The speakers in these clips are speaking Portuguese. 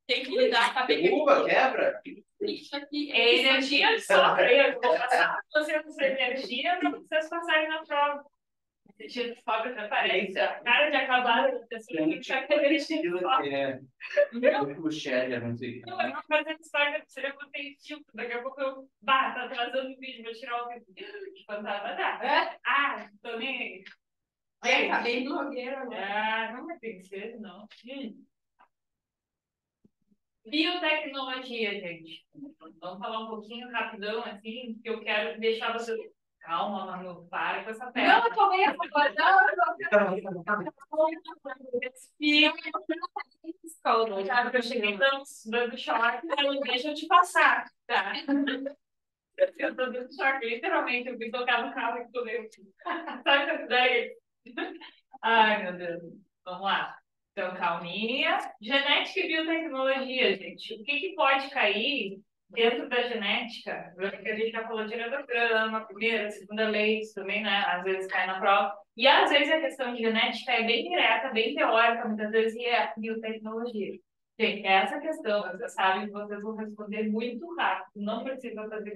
Tem que lidar com a derruba, quebra. Isso aqui é energia só. Eu vou passar para vocês essa energia para vocês passarem na prova. Energia de sobra transparência. Cara de acabar da pessoa que já tem energia de sobra. O Shelly, não sei. Não, eu vou fazer história, seria eu ter filtro. Daqui a pouco eu. Bah, tá atrasando o vídeo, vou tirar o vídeo. Espantava, dá. Ah, tô nem. É, tá bem blogueira, né? Ah, não vai ter que ser, não. Biotecnologia, gente. Vamos falar um pouquinho rapidão, assim, porque eu quero deixar você. Calma, Manu, para com essa pedra. Não, eu tô bem agora. Não, Já, porque eu cheguei dando choque, não deixa eu te passar, tá? Eu tô dando choque, literalmente, eu fui tocar no carro e tô meio. Sabe essa ideia? Ai, meu Deus. Vamos lá. Então, calminha. Genética e biotecnologia, gente. O que pode cair dentro da genética? Porque a gente já falou de heredograma, primeira, segunda lei, isso também, né? Às vezes cai na prova. E às vezes a questão de genética é bem direta, bem teórica, muitas vezes, e é biotecnologia. Gente, essa questão, vocês sabem que vocês vão responder muito rápido. Não precisa fazer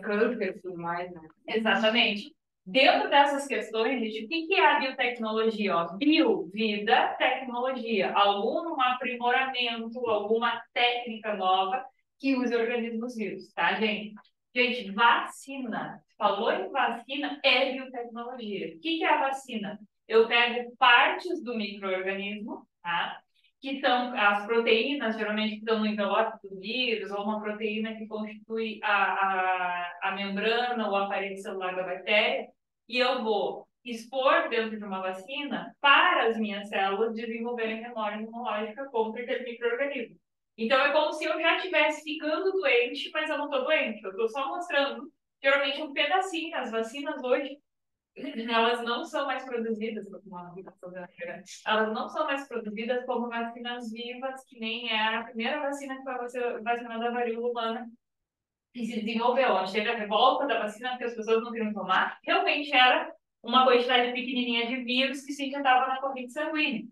câncer, tudo mais, né? Exatamente. Dentro dessas questões, gente, o que é a biotecnologia? Ó? Bio, vida, tecnologia. Algum aprimoramento, alguma técnica nova que use organismos vivos, tá, gente? Gente, vacina. Falou em vacina, é biotecnologia. O que é a vacina? Eu pego partes do micro-organismo, tá? Que são as proteínas, geralmente que estão no envelope do vírus, ou uma proteína que constitui a membrana ou o aparelho celular da bactéria, e eu vou expor dentro de uma vacina para as minhas células desenvolverem memória imunológica contra aquele micro-organismo. Então, é como se eu já estivesse ficando doente, mas eu não estou doente. Eu estou só mostrando, geralmente, um pedacinho. As vacinas hoje, elas não são mais produzidas, elas não são mais produzidas como vacinas vivas, que nem era a primeira vacina que foi vacinada da varíola humana, que se desenvolveu. Onde teve a revolta da vacina, porque as pessoas não queriam tomar, realmente era uma quantidade pequenininha de vírus que se injetava na corrente sanguínea.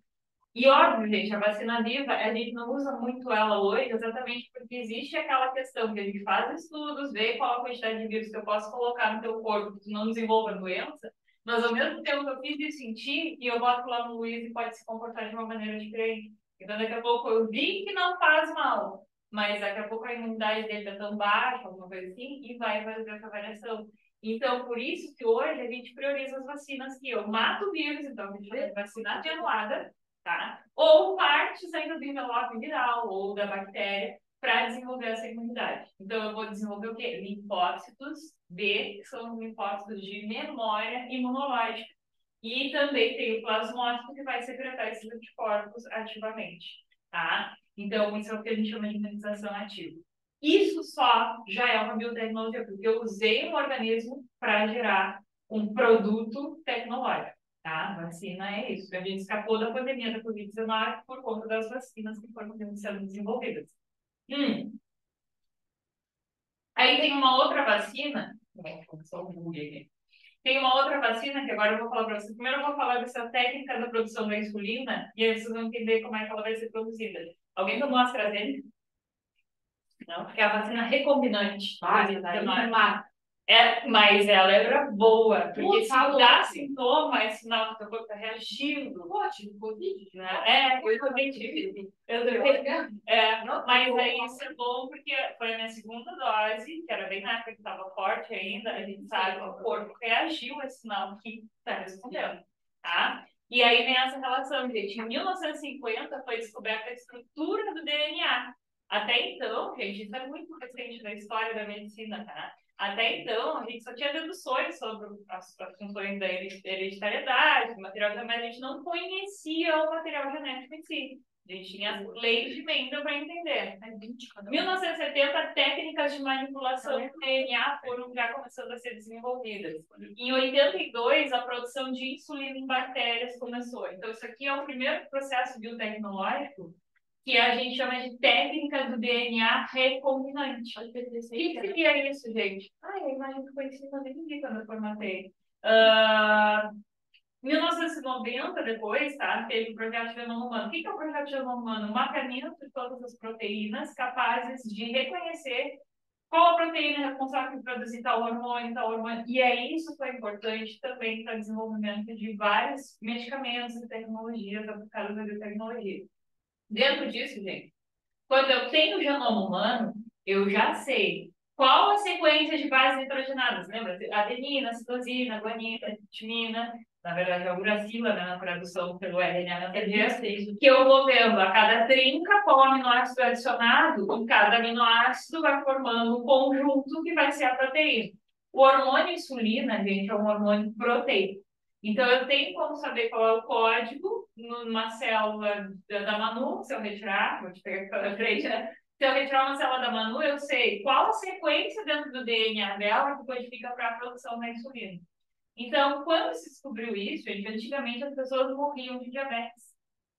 E óbvio, gente, a vacina viva, a gente não usa muito ela hoje, exatamente porque existe aquela questão que a gente faz estudos, vê qual a quantidade de vírus que eu posso colocar no teu corpo, que tu não desenvolva doença, mas ao mesmo tempo que eu fiz isso em ti, e eu boto lá no Luiz e pode se comportar de uma maneira diferente. Então, daqui a pouco eu vi que não faz mal, mas daqui a pouco a imunidade dele é tão baixa, alguma coisa assim, e vai fazer essa variação. Então, por isso que hoje a gente prioriza as vacinas que eu mato o vírus, então a gente vai vacinar atenuada, tá? Ou partes ainda do envelope viral ou da bactéria para desenvolver essa imunidade. Então, eu vou desenvolver o quê? Linfócitos B, que são linfócitos de memória imunológica. E também tem o plasmócito, que vai secretar esses anticorpos ativamente, tá? Então, isso é o que a gente chama de imunização ativa. Isso só já é uma biotecnologia, porque eu usei um organismo para gerar um produto tecnológico. Tá? Vacina é isso. A gente escapou da pandemia da Covid-19 por conta das vacinas que foram sendo desenvolvidas. Aí tem uma outra vacina. Tem uma outra vacina que agora eu vou falar para vocês. Primeiro eu vou falar dessa técnica da produção da insulina e aí vocês vão entender como é que ela vai ser produzida. Alguém tomou AstraZeneca? Não, porque é a vacina recombinante. Mas ela era boa, porque se dá sintoma, é sinal que o teu corpo está reagindo. Pô, tive Covid, né? Eu também tive. Mas aí isso é bom porque foi a minha segunda dose, que era bem na época que estava forte ainda, a gente sabe que o corpo reagiu a esse sinal que está respondendo, tá? E aí nessa relação, gente, em 1950 foi descoberta a estrutura do DNA. Até então, gente, isso é muito recente da história da medicina, tá? Até então, a gente só tinha deduções sobre as funções da hereditariedade, do material genético, mas a gente não conhecia o material genético em si. A gente tinha leis de Mendel para entender. Em 1970, técnicas de manipulação do DNA foram já começando a ser desenvolvidas. Em 82, a produção de insulina em bactérias começou. Então, isso aqui é o primeiro processo biotecnológico que a gente chama de técnica do DNA recombinante. O que seria isso, gente? A imagem que foi em cima de ninguém quando eu formatei. Em 1990, depois, tá, teve o projeto Genoma Humano. O que é o projeto Genoma Humano? Um mapeamento de todas as proteínas capazes de reconhecer qual a proteína responsável por produzir tal hormônio, tal hormônio. E aí isso foi importante também para o desenvolvimento de vários medicamentos e tecnologias aplicadas na biotecnologia. Dentro disso, gente, quando eu tenho o genoma humano, eu já sei qual a sequência de bases nitrogenadas. Lembra? Adenina, citosina, guanina, timina. Na verdade, é o uracila, né, na tradução pelo RNA mensagem, que eu vou vendo a cada trinca qual aminoácido é adicionado, e cada aminoácido vai formando um conjunto que vai ser a proteína. O hormônio insulina, gente, é um hormônio proteico. Então, eu tenho como saber qual é o código numa célula da Manu, se eu retirar, vou te pegar aqui pela frente, né? Se eu retirar uma célula da Manu, eu sei qual a sequência dentro do DNA dela que codifica para a produção da insulina. Então, quando se descobriu isso, gente, antigamente as pessoas morriam de diabetes,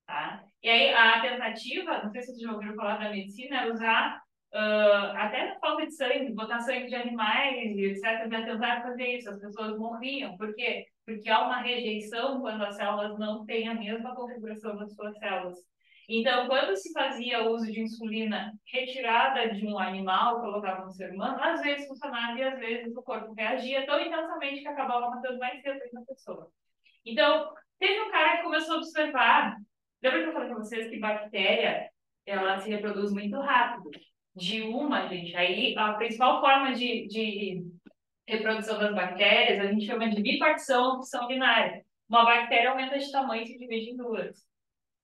tá? E aí a tentativa, não sei se vocês já ouviram falar da medicina, é usar até na falta de sangue, botar sangue de animais e etc, para tentar fazer isso. As pessoas morriam. Por quê? Porque há uma rejeição quando as células não têm a mesma configuração das suas células. Então, quando se fazia uso de insulina retirada de um animal, colocava no ser humano, às vezes funcionava e às vezes o corpo reagia tão intensamente que acabava matando mais cedo a pessoa. Então, teve um cara que começou a observar. Lembra que eu falei para vocês que bactéria ela se reproduz muito rápido? De uma, gente, aí a principal forma de reprodução das bactérias a gente chama de bipartição ou opção binária. Uma bactéria aumenta de tamanho e se divide em duas.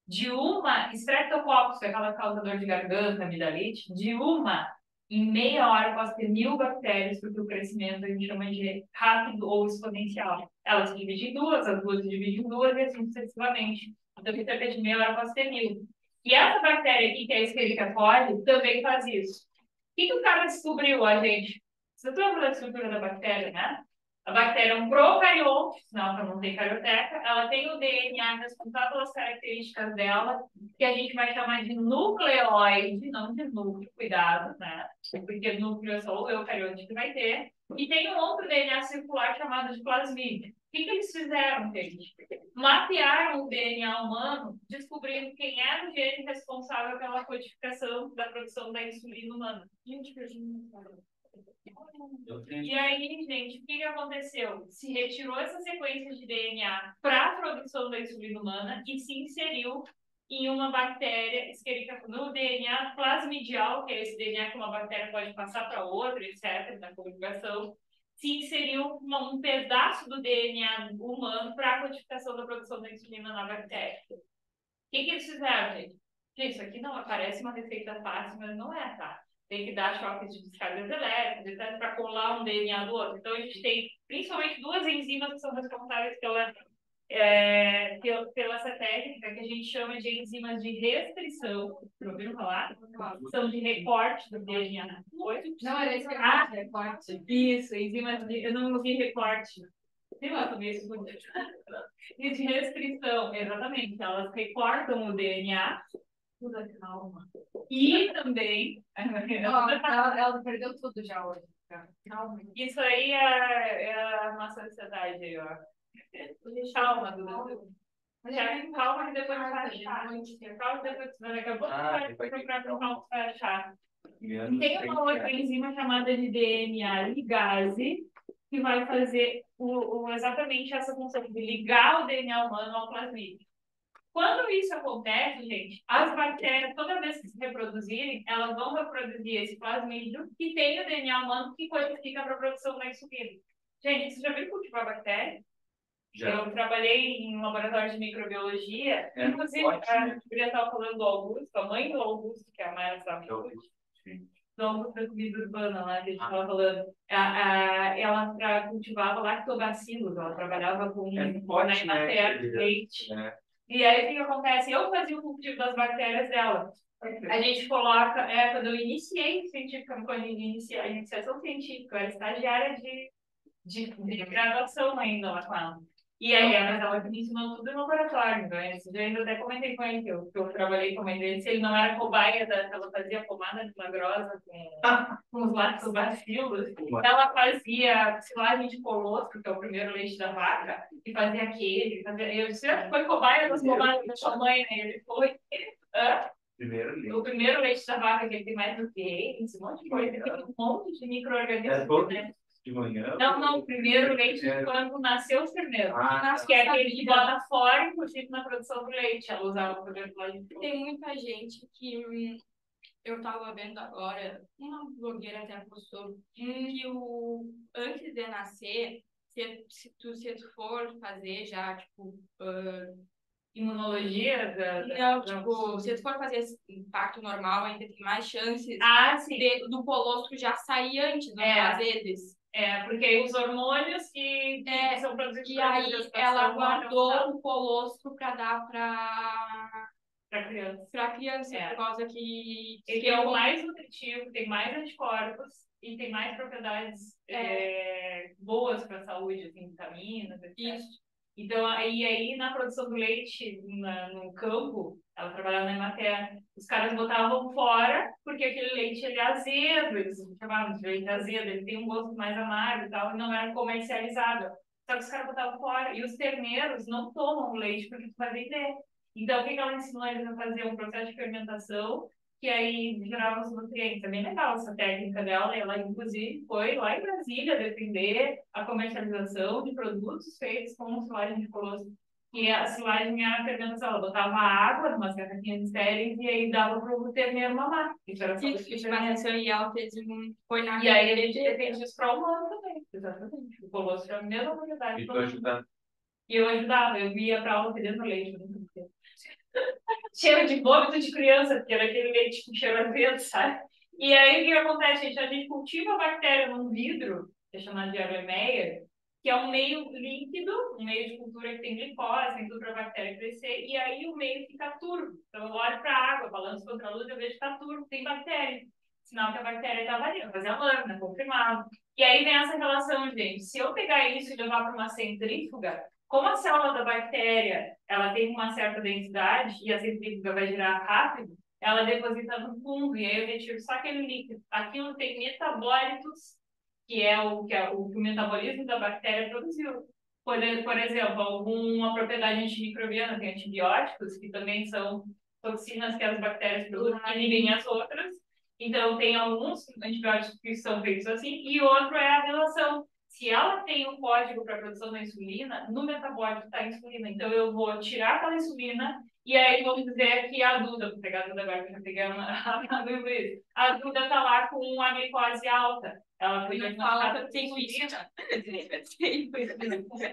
De uma, Streptococcus, que é aquela causa dor de garganta, amidalite, de uma, em meia hora posso ter 1000 bactérias, porque o crescimento a gente chama de rápido ou exponencial. Elas se dividem em duas, as duas se dividem em duas e assim sucessivamente. Então, em cerca de meia hora posso ter 1000. E essa bactéria aqui, que é a Escherichia coli, também faz isso. O que o cara descobriu, a gente? Você lembra da estrutura da bactéria, né? A bactéria é um procarionte, senão ela não tem carioteca. Ela tem o DNA responsável pelas características dela, que a gente vai chamar de nucleóide, não de núcleo, cuidado, né? Porque núcleo é só o eucariote que vai ter. E tem um outro DNA circular chamado de plasmídio. O que eles fizeram, gente? Mapearam o DNA humano, descobrindo quem era o gene responsável pela codificação da produção da insulina humana. Gente, que e aí, gente, o que aconteceu? Se retirou essa sequência de DNA para a produção da insulina humana e se inseriu em uma bactéria Escherichia no DNA plasmidial, que é esse DNA que uma bactéria pode passar para outra, etc., na comunicação. Se inseriu um pedaço do DNA humano para a codificação da produção da insulina na bactéria. O que eles fizeram, gente? Gente, isso aqui não parece uma receita fácil, mas não é, tá? Tem que dar choques de descargas elétricas, etc., para colar um DNA do outro. Então, a gente tem principalmente duas enzimas que são responsáveis pela essa técnica, que a gente chama de enzimas de restrição. Já ouviram falar? São de recorte do DNA. Não, era isso que recorte. Isso, enzimas de... Eu não ouvi recorte. Sei lá, também isso e de restrição, exatamente. Elas recortam o DNA. Tudo calma. E também. Ela perdeu tudo já hoje. Calma. Isso aí é a nossa sociedade aí, ó. Calma, Dudu. Calma que depois vai achar. Calma que depois daqui a pouco vai procurar para o calma que vai achar. Tem uma outra enzima chamada de DNA ligase, que vai fazer exatamente essa função de ligar o DNA humano ao plasmídio. Quando isso acontece, gente, as bactérias, toda vez que se reproduzirem, elas vão reproduzir esse plasmídio que tem o DNA humano que codifica para a produção da insulina. Gente, você já viu cultivar bactéria? Já. Eu trabalhei em um laboratório de microbiologia, inclusive, a Julia estava falando do Augusto, a mãe do Augusto, que é a mais do Augusto da comida urbana lá, que a gente estava falando. Ela cultivava lactobacilos, ela trabalhava com na Emater, leite. E aí, o que acontece? Eu fazia o cultivo das bactérias dela. A gente coloca... quando eu iniciei científica, quando eu iniciei a iniciação científica, eu era estagiária de graduação ainda lá com ela. E aí, mas ela que me ensinou tudo em laboratório. Então, esse dia eu ainda até comentei com ele que eu trabalhei com ele, se ele não era cobaia, ela fazia pomada milagrosa com os lactobacilos. Ela fazia silagem de colostro, que é o primeiro leite da vaca, e fazia queijo. Eu disse, foi cobaia das pomadas da sua mãe, né? Ele foi. O primeiro leite da vaca, que ele tem mais nutrientes, um monte de coisa, tem um monte de micro-organismos. Né? De manhã? Não, o primeiro leite quando nasceu o primeiro. Que é aquele que bota fora, inclusive na produção do leite. Ela usava o poder do leite. Tem muita gente que eu tava vendo agora, uma blogueira até postou, que antes de nascer, se tu for fazer já, tipo, Imunologia não, tipo, se tu for fazer esse parto normal, ainda tem mais chances sim. do colostro já sair antes das azedes. Porque aí os hormônios que são produzidos e aí ela guardou o colostro para dar para criança, por causa que ele é o mais nutritivo, tem mais anticorpos e tem mais propriedades boas para a saúde, assim, vitaminas, etc. Isso. Então, aí na produção do leite, no campo, ela trabalhava na Emater, os caras botavam fora, porque aquele leite ele é azedo, eles chamavam de leite azedo, ele tem um gosto mais amargo e tal, e não era comercializado. Só que os caras botavam fora. E os terneiros não tomam leite porque tu vai vender. Então, o que ela ensinou eles a fazer? Um processo de fermentação que aí gerava os nutrientes. É bem legal essa técnica dela. Ela, inclusive, foi lá em Brasília defender a comercialização de produtos feitos com silagem de colostro. E a silagem era a fermentação. Ela botava água numa garrafinhas estéreis e aí dava para o terneiro mamar. Isso era só e ela fez foi na E aí a gente defende isso para o humano também. Exatamente. O colostro é a mesma qualidade. E tu ajudando. E eu ajudava. Eu ia para aula pedindo leite. Cheiro de vômito de criança, porque era aquele leite com cheiro azedo, sabe? E aí o que acontece, gente? A gente cultiva a bactéria num vidro, que é chamado de Erlenmeyer, que é um meio líquido, um meio de cultura que tem glicose, tem tudo para a bactéria crescer, e aí o meio fica turvo. Então eu olho para a água, balanço contra a luz, eu vejo que está turvo, tem bactéria. Sinal que a bactéria estava ali, eu fazia a lâmina, confirmava. E aí vem essa relação, gente. Se eu pegar isso e levar para uma centrífuga, como a célula da bactéria ela tem uma certa densidade e a centrífuga vai girar rápido, ela deposita no fundo e aí eu retiro só aquele líquido. Aquilo tem metabólitos, que é o que o metabolismo da bactéria produziu. Por exemplo, alguma propriedade antimicrobiana, tem antibióticos, que também são toxinas que as bactérias produzem, que inibem as outras. Então, tem alguns antibióticos que são feitos assim, e outro é a relação. Se ela tem um código para a produção da insulina, no metabólico está a insulina. Então, eu vou tirar aquela insulina e aí vamos dizer que a Duda, vou pegar a Duda agora, que eu já peguei a Duda está lá com uma glicose alta. Ela foi diagnosticada com insulina,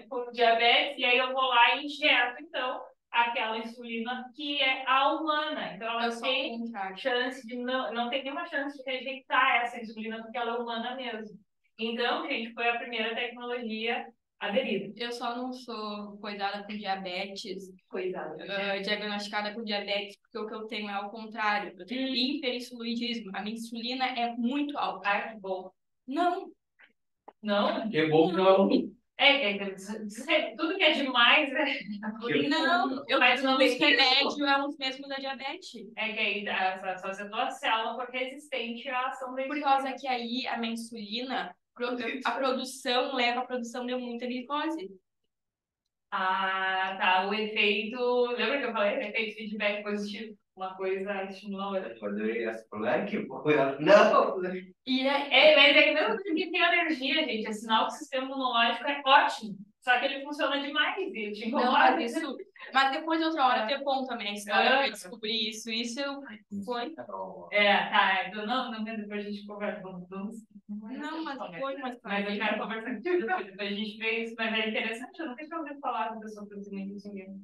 com diabetes, e aí eu vou lá e injeto, então, aquela insulina que é a humana. Então, ela tem chance de não tem nenhuma chance de rejeitar essa insulina, porque ela é humana mesmo. Então, gente, foi a primeira tecnologia aderida. Eu só não sou coisada com diabetes, diagnosticada com diabetes, porque o que eu tenho é ao contrário. Eu tenho hiperinsulinismo. A minha insulina é muito alta. Ah, que bom. Não. Não? Que bom, não. Tudo que é demais, né? Não, mas não os remédios são os mesmos da diabetes. É que aí só se a tua célula for resistente à ação da insulina. Por causa que aí a minha insulina, a produção leva a produção de muita glicose. Ah, tá. O efeito. Lembra que eu falei? O efeito feedback positivo. Uma coisa estimula a outra. Não! Mas é que mesmo que tem alergia, gente, é sinal que o sistema imunológico é ótimo. Só que ele funciona demais e te incomoda. Mas depois de outra hora ter bom também a história pra descobrir isso. Isso foi. Tá. Não, depois a gente conversa. Não, mas foi uma história. Mas eu quero conversar contigo depois a gente vê isso. Mas é interessante, eu nunca tinha ouvido falar da pessoa produzindo insulina.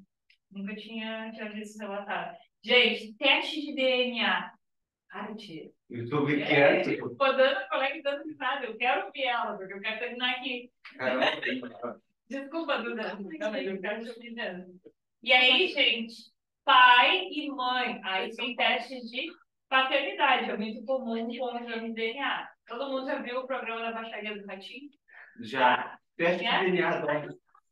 Nunca tinha visto isso relatado. Gente, teste de DNA. Cara, tia. YouTube quieto. Tô dando colega e dando risada. Eu quero ouvir ela, porque eu quero terminar aqui. Desculpa, Duda. Não, mas eu quero te ouvir mesmo. E aí, gente, pai e mãe. Aí tem testes de paternidade. É muito comum com o exame de DNA. Todo mundo já viu o programa da Baixaria do Ratinho? Já. Teste de DNA.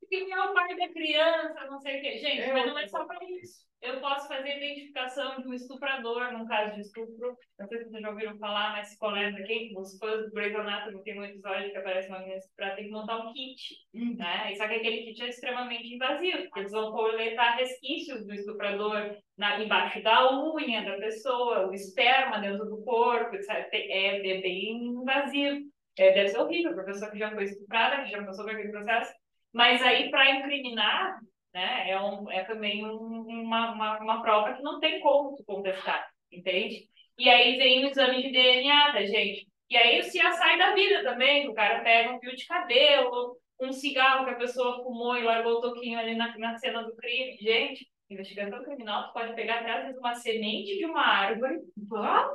quem é o pai da criança, não sei o quê. Gente, mas não é só para isso. Eu posso fazer identificação de um estuprador num caso de estupro. Não sei se vocês já ouviram falar, mas se coleta aqui, os fãs do Grey's Anatomy tem um episódio que aparece uma menina estuprada, tem que montar um kit, né? E só que aquele kit é extremamente invasivo, porque eles vão coletar resquícios do estuprador embaixo da unha da pessoa, o esperma dentro do corpo, etc. É bem invasivo. Deve ser horrível para a pessoa que já foi estuprada, que já passou por aquele processo. Mas aí, para incriminar, né, é também uma prova que não tem como tu contestar, entende? E aí vem o exame de DNA, tá, gente? E aí o CIA sai da vida também, o cara pega um fio de cabelo, um cigarro que a pessoa fumou e largou o toquinho ali na cena do crime. Gente, investigação criminal, tu pode pegar até às vezes uma semente de uma árvore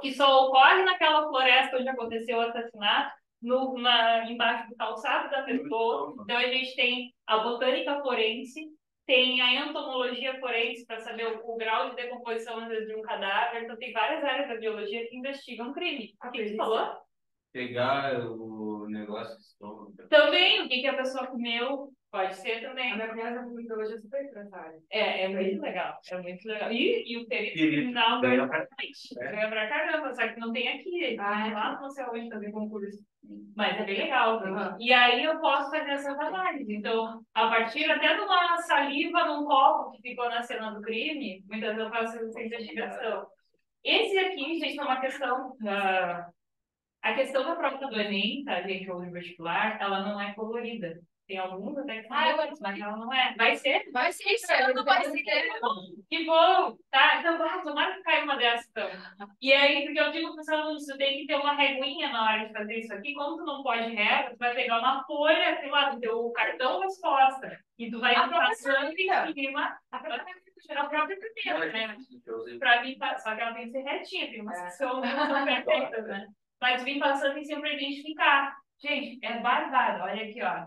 que só ocorre naquela floresta onde aconteceu o assassinato, embaixo do calçado da pessoa. Então a gente tem a botânica forense, tem a entomologia forense para saber o grau de decomposição às vezes de um cadáver. Então tem várias áreas da biologia que investigam crime. O que você falou? Pegar o negócio de estômago. Também, o que a pessoa comeu, pode ser também. A minha cunhada é muito hoje, é super engraçada. É muito legal, é muito legal. E o perito criminal ganha pra frente, ganha pra caramba, só que não tem aqui, lá não sei onde fazer concurso. Mas é bem legal. E aí eu posso fazer essas análises. Então, a partir até de uma saliva num copo que ficou na cena do crime, muitas vezes eu faço essa investigação. Esse aqui, gente, é uma questão a questão da prova do Enem, tá, gente, ou do vestibular, ela não é colorida. Tem alguns até que são coloridos, mas ela não é. Vai ser? Vai ser isso, vai ser. Que bom, tá? Então, tomara que caia uma dessas, então. E aí, porque eu digo para os alunos, tu tem que ter uma reguinha na hora de fazer isso aqui. Como tu não pode régua, tu vai pegar uma folha, sei lá, do teu cartão resposta. E tu vai passando em cima a própria primeira, né? Pra mim, só que ela tem que ser retinha, tem umas que são perfeitas, né? Mas vim passando em cima para identificar. Gente, é barbado. Olha aqui, ó.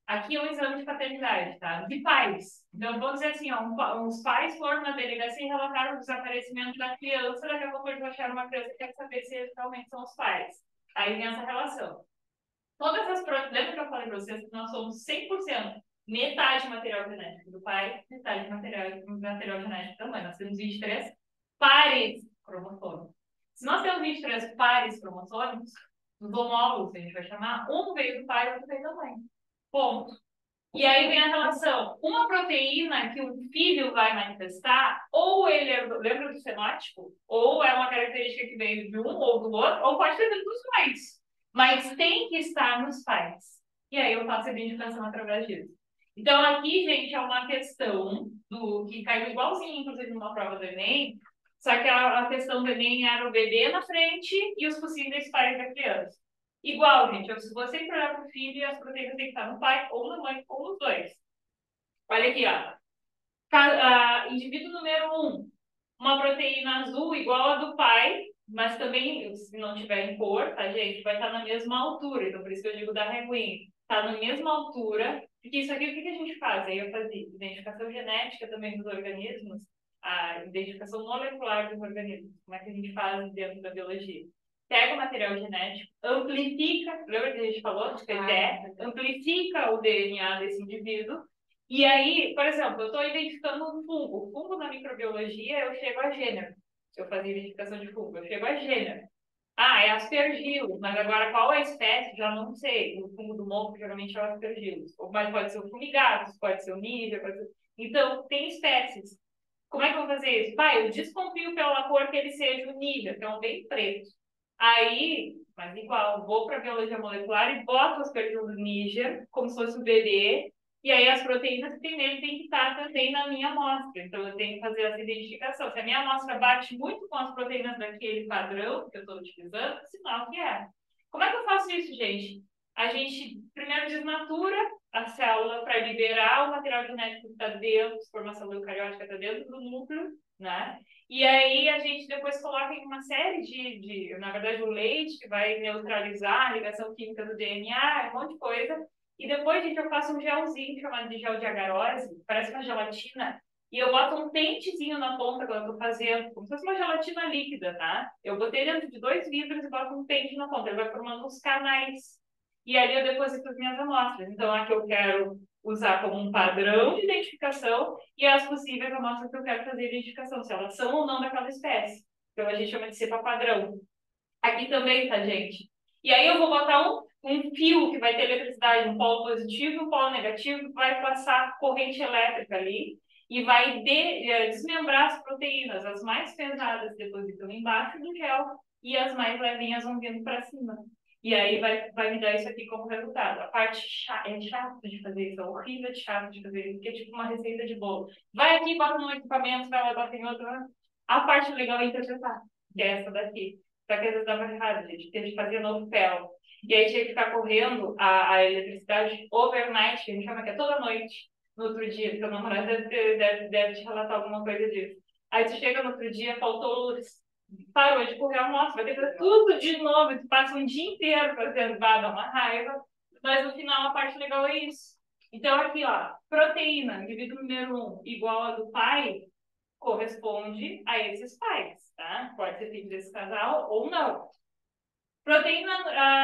Aqui é um exame de paternidade, tá? De pais. Então, vamos dizer assim, ó, uns pais foram na delegacia e relataram o desaparecimento da criança, daqui a pouco eles acharam uma criança e quer saber se eles realmente são os pais. Aí vem essa relação. Todas as provas, lembra que eu falei para vocês que nós somos 100% metade material genético do pai, metade material genético da mãe. Nós temos 23 pares cromossômicos. Se nós temos 23 pares cromossômicos, os homólogos, a gente vai chamar, um veio do pai e outro veio da mãe. Ponto. E aí vem a relação. Uma proteína que um filho vai manifestar, ou ele é, lembra do fenótipo, ou é uma característica que veio de um ou do outro, ou pode ter vindo dos pais. Mas tem que estar nos pais. E aí eu faço a identificação através disso. Então aqui, gente, é uma questão do que caiu igualzinho, inclusive, numa prova do Enem, só que a questão do Enem era o bebê na frente e os possíveis pais da criança. Igual, gente, se você olhar para o filho, as proteínas têm que estar no pai, ou na mãe, ou nos dois. Olha aqui, ó. Indivíduo número 1, uma proteína azul igual a do pai, mas também, se não tiver em cor, tá, gente, vai estar na mesma altura. Então, por isso que eu digo da reguinha. Está na mesma altura, porque isso aqui, o que a gente faz? Aí eu fazia identificação genética também dos organismos, a identificação molecular dos organismos. Como é que a gente faz dentro da biologia? Pega o material genético, amplifica, lembra que a gente falou de TTE? Amplifica o DNA desse indivíduo, e aí, por exemplo, eu estou identificando um fungo. O fungo na microbiologia, eu chego a gênero. Se eu fazer identificação de fungo, eu chego a gênero. É aspergillus, mas agora qual é a espécie? Já não sei. O fungo do mofo geralmente é o aspergillus. Mas pode ser o fumigatus, pode ser o níger, pode ser... Então, tem espécies. Como é que eu vou fazer isso? Eu desconfio pela cor que ele seja o níger, que é um bem preto. Aí, mas igual, vou para a biologia molecular e boto as proteínas do Níger, como se fosse o bebê, e aí as proteínas que tem nele tem que estar também na minha amostra. Então, eu tenho que fazer essa identificação. Se a minha amostra bate muito com as proteínas daquele padrão que eu estou utilizando, sinal que é. Como é que eu faço isso, gente? A gente primeiro desnatura a célula para liberar o material genético que está dentro, a formação eucariótica está dentro do núcleo, né? E aí a gente depois coloca em uma série na verdade, o leite, que vai neutralizar a ligação química do DNA, um monte de coisa. E depois, gente, eu faço um gelzinho chamado de gel de agarose, parece uma gelatina, e eu boto um pentezinho na ponta quando eu tô fazendo, como se fosse uma gelatina líquida, tá? Eu botei dentro de 2 vidros e boto um pente na ponta, ele vai formando uns canais. e ali eu deposito as minhas amostras. Então, a que eu quero usar como um padrão de identificação e as possíveis amostras que eu quero fazer identificação, se elas são ou não daquela espécie. Então, a gente chama de cepa padrão. Aqui também, tá, gente? E aí eu vou botar um fio que vai ter eletricidade, um polo positivo e um polo negativo, que vai passar corrente elétrica ali e vai desmembrar as proteínas. As mais pesadas depositam embaixo do gel e as mais levinhas vão vindo para cima. E aí vai me dar isso aqui como resultado. A parte é chato de fazer isso, é horrível de chato de fazer isso, porque é tipo uma receita de bolo. Vai aqui, bota num equipamento, vai lá, bota em outro. A parte legal é interpretar, que é essa daqui. Só que às vezes dava errado, gente, porque a gente fazia no papel. E aí tinha que ficar correndo a eletricidade overnight, que a gente chama que é toda noite, no outro dia. Seu namorado deve te relatar alguma coisa disso. Aí tu chega no outro dia, faltou luz. Parou de correr a amostra, vai ter que fazer tudo de novo. Tu passa um dia inteiro fazendo, vai dar uma raiva. Mas no final a parte legal é isso. Então aqui, ó, proteína, indivíduo número 1 igual a do pai, corresponde a esses pais, tá? Pode ser filho desse casal ou não. Proteína,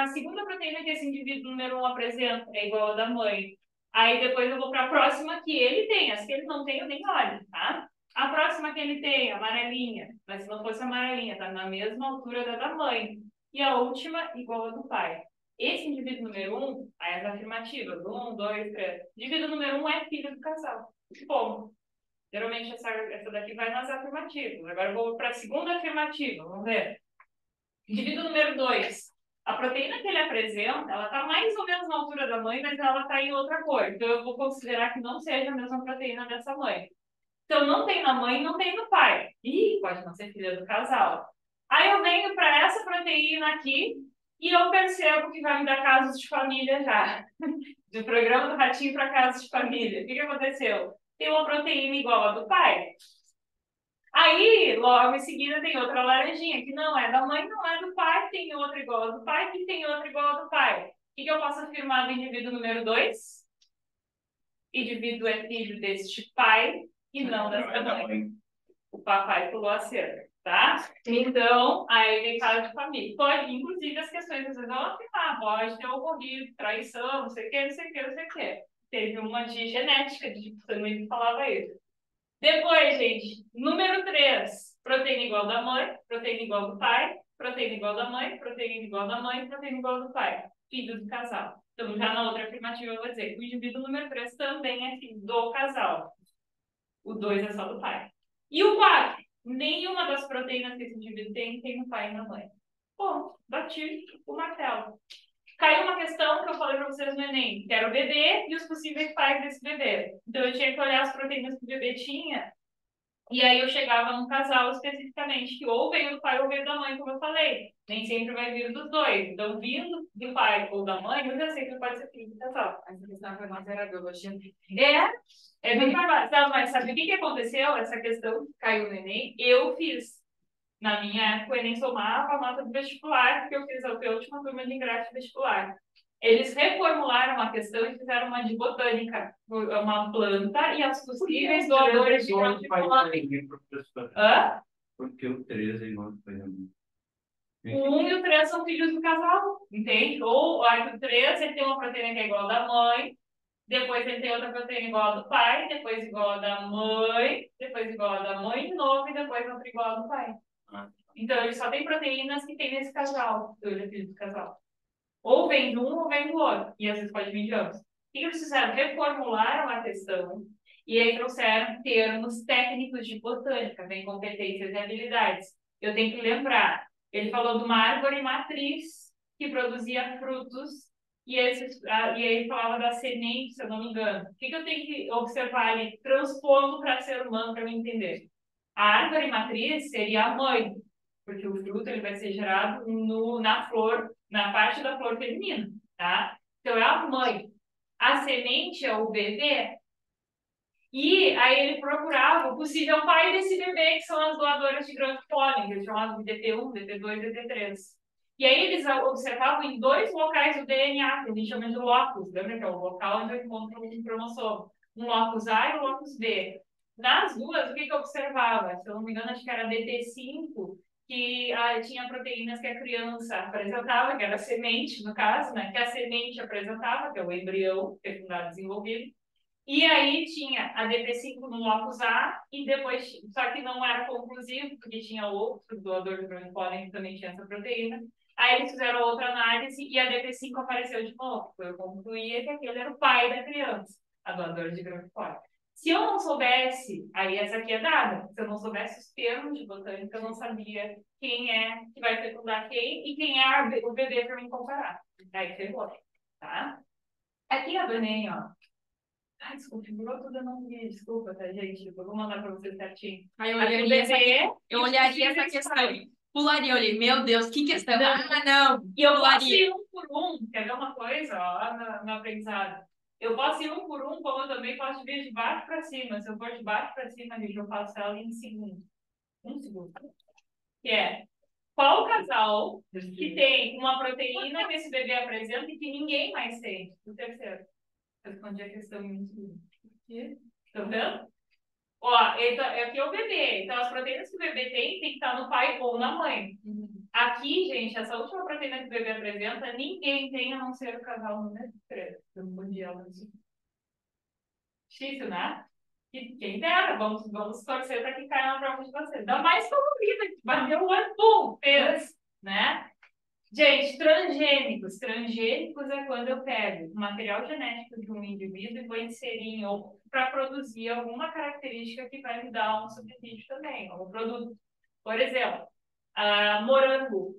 a segunda proteína que esse indivíduo número 1 apresenta é igual a da mãe. Aí depois eu vou para a próxima que ele tem. As que ele não tem, eu nem olho, tá? A próxima que ele tem, amarelinha. Mas se não fosse amarelinha, tá na mesma altura da mãe. E a última, igual a do pai. Esse indivíduo número 1, aí as afirmativas. 1, 2, 3. Indivíduo número 1 é filho do casal. Bom, geralmente essa daqui vai nas afirmativas. Agora eu vou para a segunda afirmativa. Vamos ver. Indivíduo número 2. A proteína que ele apresenta, ela está mais ou menos na altura da mãe, mas ela está em outra cor. Então, eu vou considerar que não seja a mesma proteína dessa mãe. Então, não tem na mãe, não tem no pai. Ih, pode não ser filha do casal. Aí eu venho para essa proteína aqui e eu percebo que vai me dar casos de família já. Do programa do ratinho para casos de família. O que aconteceu? Tem uma proteína igual a do pai. Aí, logo em seguida, tem outra laranjinha, que não é da mãe, não é do pai, tem outra igual a do pai, que tem outra igual a do pai. O que eu posso afirmar do indivíduo número 2? Indivíduo é filho deste pai e não dessa mãe. O papai pulou a cerca, tá? Então, aí vem caso de família. Pode, inclusive, as questões às vezes vão afirmar, pode ter ocorrido traição, não sei o que, não sei o que, não sei o que. Teve uma de genética, de sangue que falava isso. Depois, gente, número 3, proteína igual da mãe, proteína igual do pai, proteína igual da mãe, proteína igual da mãe, proteína igual do pai. Filho do casal. Então, já na outra afirmativa eu vou dizer que o indivíduo número 3 também é filho do casal. O 2 é só do pai. E o 4, nenhuma das proteínas que esse indivíduo tem no pai e na mãe. Bom, bati o martelo. Caiu uma questão que eu falei para vocês no Enem, que era o bebê e os possíveis pais desse bebê. Então, eu tinha que olhar as proteínas que o bebê tinha, e aí eu chegava num casal especificamente, que ou veio do pai ou veio da mãe, como eu falei. Nem sempre vai vir dos dois. Então, vindo do pai ou da mãe, eu já sei que pode ser filho do casal. Essa questão foi mais era biologia. É bem trabalho. Mas sabe o que aconteceu? Essa questão que caiu no Enem, eu fiz. Na minha época, o Enem somava a nota do vestibular, porque eu fiz a última turma de ingresso vestibular. Eles reformularam a questão e fizeram uma de botânica, uma planta e as possíveis doadores de grão de Hã? Porque o 13 é igual ao pai. O 1 e o 3 são filhos do casal, entende? Ou o 3 ele tem uma proteína que é igual da mãe, depois ele tem outra proteína igual ao do pai, depois igual a da mãe, depois igual a da mãe de novo e depois outra igual ao do pai. Então, ele só tem proteínas que tem nesse casal, do filho do casal. Ou vem de um ou vem do outro. E às vezes pode vir de ambos. O que eles fizeram? Reformularam a questão e aí trouxeram termos técnicos de botânica, vem competências e habilidades. Eu tenho que lembrar, ele falou de uma árvore matriz que produzia frutos e aí ele falava da semente, se eu não me engano. O que eu tenho que observar ali, transpondo para ser humano para eu entender? A árvore matriz seria a mãe, porque o fruto ele vai ser gerado na flor, na parte da flor feminina, tá? Então é a mãe. A semente é o bebê. E aí ele procurava o possível pai desse bebê, que são as doadoras de grão de pólen, que eles chamavam de DT1, DT2 e DT3. E aí eles observavam em 2 locais do DNA, que a gente chama de locus, lembra que é o local onde eu encontro um cromossomo. Um locus A e um locus B. Nas duas, o que eu observava? Se eu não me engano, acho que era DT5, que tinha proteínas que a criança apresentava, que era a semente, no caso, né? Que a semente apresentava, que é o embrião fecundado desenvolvido. E aí tinha a DP5 no locus A, e depois, só que não era conclusivo, porque tinha outro doador de grão de pólen que também tinha essa proteína. Aí eles fizeram outra análise e a DP5 apareceu de novo. Eu concluía que aquele era o pai da criança, a doadora de grão de pólen. Se eu não soubesse, aí essa aqui é dada, se eu não soubesse os termos de botânica, eu não sabia quem é que vai fecundar quem e quem é o bebê para mim comparar. Aí ferrou, tá? Aqui a Vanem, ó. Ai, desconfigurou tudo, eu não vi. Desculpa, tá, gente? Eu vou mandar para vocês certinho. Aí eu Aqui o olharia bebê, eu olharia essa questão. Pularia, eu olhei, meu Deus, que questão. Não. Não. E eu posso Pularia. ir um por um. Quer ver uma coisa, ó, no aprendizado? Eu posso ir um por um, como eu também posso vir de baixo para cima. Se eu for de baixo para cima, gente, eu faço ela em segundo. Um segundo. Que é, qual casal que tem uma proteína que esse bebê apresenta e que ninguém mais tem? O terceiro. Eu respondi a questão em um segundo. Estão vendo? Ó, aqui é o bebê. Então, as proteínas que o bebê tem que estar no pai ou na mãe. Aqui, gente, essa última proteína que o bebê apresenta, ninguém tem a não ser o casal número 3. Eu não podia ela assim. Difícil, né? E quem dera, vamos torcer para que caia na prova de vocês. Ainda mais colorida, que bateu o olho, pum, fez, né? Gente, transgênicos. Transgênicos é quando eu pego o material genético de um indivíduo e vou inserir em outro para produzir alguma característica que vai me dar um subsídio também, algum produto. Por exemplo, morango.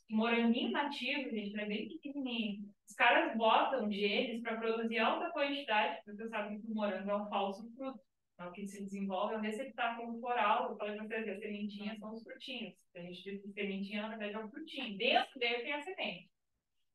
Moranguinho nativo, gente, é bem pequenininho. Os caras botam genes para produzir alta quantidade, porque você sabe que o morango é um falso fruto. Então, o que se desenvolve é um receptáculo floral. Eu falei para vocês, as sementinhas são os frutinhos. A gente diz que sementinha, na verdade, é um frutinho. Dentro dele tem a semente.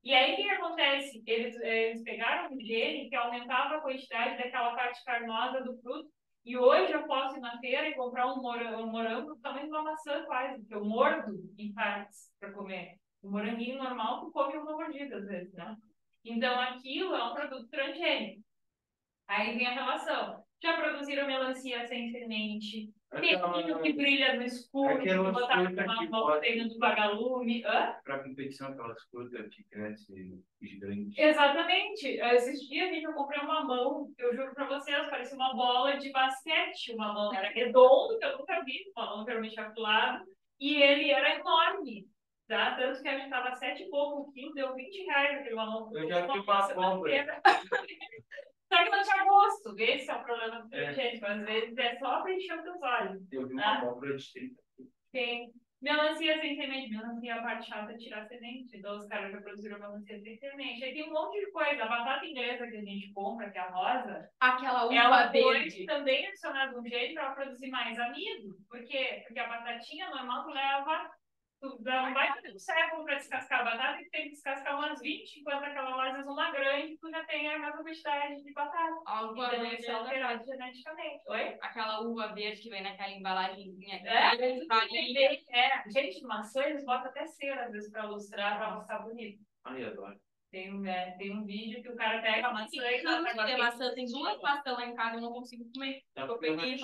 E aí, o que acontece? Eles pegaram um gene que aumentava a quantidade daquela parte carnosa do fruto. E hoje eu posso ir na feira e comprar um morango do tamanho de uma maçã quase, que eu mordo em partes para comer. O moranguinho normal, tu come uma mordida às vezes, né? Então, aquilo é um produto transgênico. Aí vem a relação. Já produziram melancia sem semente, pepino que brilha no escuro, que botaram uma proteína do vagalume. Para competição, aquelas frutas que crescem gigantes. Exatamente. Esses dias, gente, eu comprei um mamão, eu juro para vocês, parecia uma bola de basquete. O mamão era redondo, que eu nunca vi, o mamão geralmente afiado, e ele era enorme. Tá? Tanto que a gente estava 7 e pouco o quilo, deu R$ 20 aquele mamão. Eu já vi uma compra. Só que não tinha gosto. Esse é o problema do gente. Às vezes é só para encher os teus olhos. Eu vi uma compra de 30. Tem. Melancia sem semente. Melancia é a parte chata de tirar semente. Então os caras já produziram melancia sem semente. Aí tem um monte de coisa. A batata inglesa que a gente compra, que é a rosa. Aquela uva ela verde. foi também adicionada um jeito para produzir mais amido. Por quê? Porque a batatinha normal tu leva. Tu não vai ter um século para descascar a batata e tem que descascar umas 20, enquanto aquela lá, às vezes, uma grande, tu já tem a mesma quantidade de batata. A uva Então, verde eles são alterados geneticamente. Oi? Aquela uva verde que vem naquela embalagenzinha. Gente, maçã eles botam até cera, às vezes, para ilustrar, para mostrar bonito. Ai, adoro. Tem um vídeo que o cara pega a maçã e maçã. Tem 2 maçãs lá em casa, eu não consigo comer. Eu peguei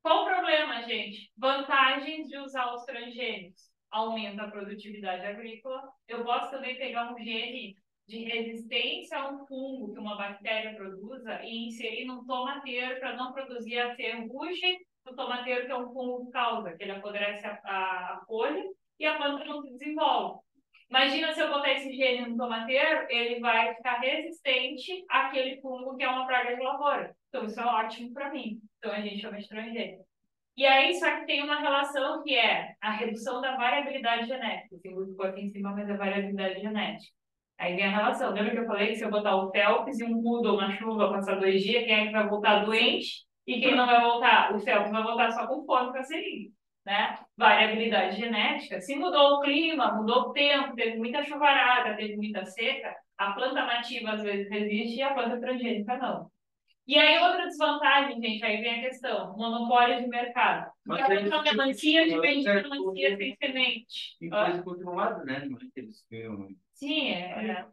Qual o problema, gente? Vantagens de usar os transgênicos. Aumenta a produtividade agrícola. Eu posso também pegar um gene de resistência a um fungo que uma bactéria produza e inserir num tomateiro para não produzir a ferrugem do tomateiro, que é um fungo que causa, que ele apodrece a folha e a planta não se desenvolve. Imagina se eu botar esse gene no tomateiro, ele vai ficar resistente àquele fungo que é uma praga de lavoura. Então, isso é ótimo para mim. Então, a gente chama de transgênico. E aí, só que tem uma relação que é a redução da variabilidade genética. Tem muito aqui em cima, mas é variabilidade genética. Aí vem a relação. Lembra que eu falei que se eu botar o Phelps e um poodle na chuva, passar 2 dias, quem é que vai voltar doente? E quem não vai voltar? O Phelps vai voltar só com fome para seringa. Né? Variabilidade genética. Se mudou o clima, mudou o tempo, teve muita chuvarada, teve muita seca, a planta nativa às vezes resiste e a planta transgênica não. E aí, outra desvantagem, gente, aí vem a questão: monopólio de mercado. Mas a melancia de vende melancia sem semente. E coisa controlada, né? Não é que eles ganham. Sim, área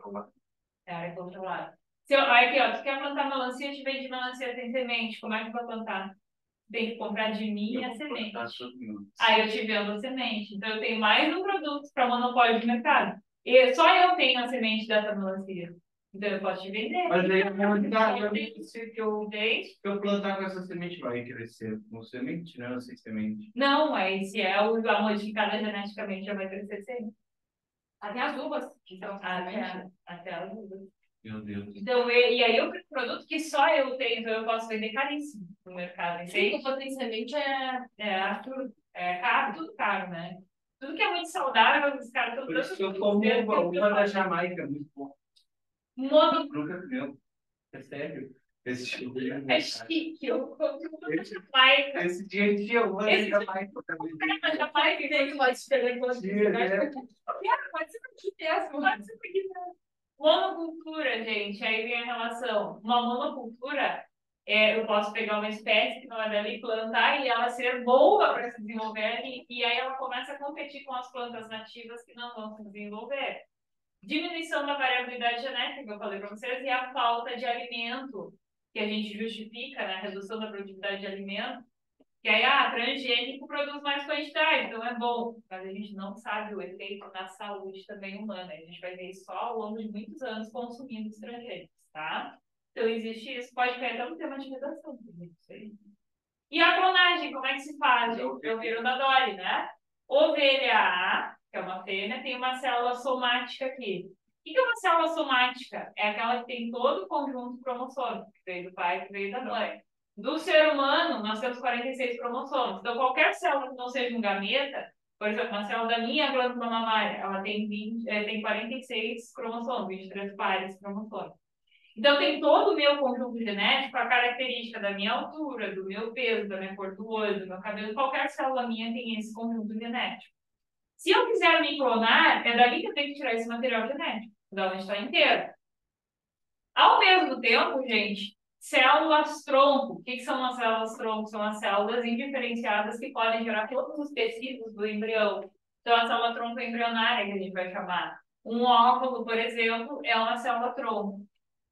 controlada. Aqui, ó, tu quer plantar melancia, te vende melancia sem semente. Como é que vai plantar? tem que comprar de mim a semente. Plantar tudo. Aí eu te vendo a semente. Então eu tenho mais um produto para monopólio de mercado. E só eu tenho a semente dessa melancia. Então eu posso te vender. Mas aí eu eu que eu plantar com essa semente vai crescer com semente, não sem semente. Não, aí se é a modificada geneticamente já vai crescer sempre. Até as uvas, que são Até as uvas. Meu Deus. Então, e aí eu tenho produto que só eu tenho, então eu posso vender caríssimo no mercado. Sim, uva sem semente É caro, tudo caro, né? Tudo que é muito saudável, os caras estão Por isso que eu como uva da Jamaica, muito bom. Mono... Nunca comeu. É sério. Esse tipo de É chique, eu como uva da Jamaica. Esse dia a dia uva da Jamaica também. Da Jamaica tem uma diferença. pode ser aqui mesmo. Pode ser aqui mesmo. Monocultura, gente, aí vem a relação. Uma monocultura, eu posso pegar uma espécie que não é dela e plantar e ela ser boa para se desenvolver e aí ela começa a competir com as plantas nativas que não vão se desenvolver. Diminuição da variabilidade genética, que eu falei para vocês, e a falta de alimento, que a gente justifica, né? A redução da produtividade de alimento, que aí, transgênico produz mais quantidade, então é bom, mas a gente não sabe o efeito na saúde também humana. A gente vai ver isso só ao longo de muitos anos consumindo os transgênicos, tá? Então existe isso, pode cair até um tema de redação, isso aí. E a clonagem, como é que se faz? Eu viro da Dolly, né? Ovelha A, que é uma fêmea, tem uma célula somática aqui. O que é uma célula somática? É aquela que tem todo o conjunto cromossômico, que veio do pai, que veio da mãe. Do ser humano, nós temos 46 cromossomos. Então, qualquer célula que não seja um gameta, por exemplo, uma célula da minha glândula mamária, ela tem, tem 46 cromossomos, 23 pares cromossômicos. Então, tem todo o meu conjunto genético, a característica da minha altura, do meu peso, da minha cor do olho, do meu cabelo. Qualquer célula minha tem esse conjunto genético. Se eu quiser me clonar, é dali que eu tenho que tirar esse material genético, da onde está inteiro. Ao mesmo tempo, gente, células tronco. O que são as células tronco? São as células indiferenciadas que podem gerar todos os tecidos do embrião. Então, a célula tronco embrionária, que a gente vai chamar. Um óvulo, por exemplo, é uma célula tronco.